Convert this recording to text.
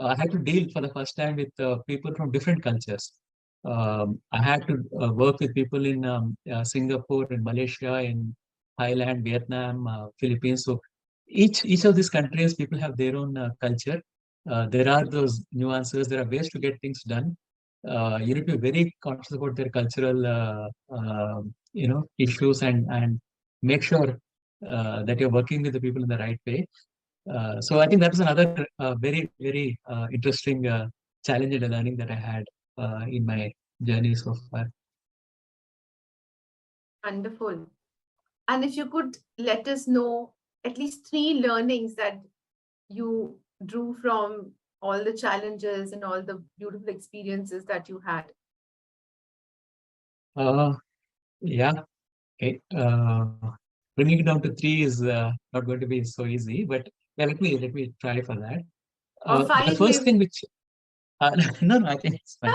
I had to deal for the first time with people from different cultures. I had to work with people in Singapore, in Malaysia, in Thailand, Vietnam, Philippines. So each of these countries, people have their own culture. There are those nuances. There are ways to get things done. You need to be very conscious about their cultural, issues, and make sure that you're working with the people in the right way. So I think that was another very interesting challenge and learning that I had in my journey so far. Wonderful. And if you could let us know at least 3 learnings that you drew from all the challenges and all the beautiful experiences that you had. Yeah, okay. Bringing it down to three is not going to be so easy, but yeah, let me try for that. Or The 5 first maybe. thing which no, I think it's fine.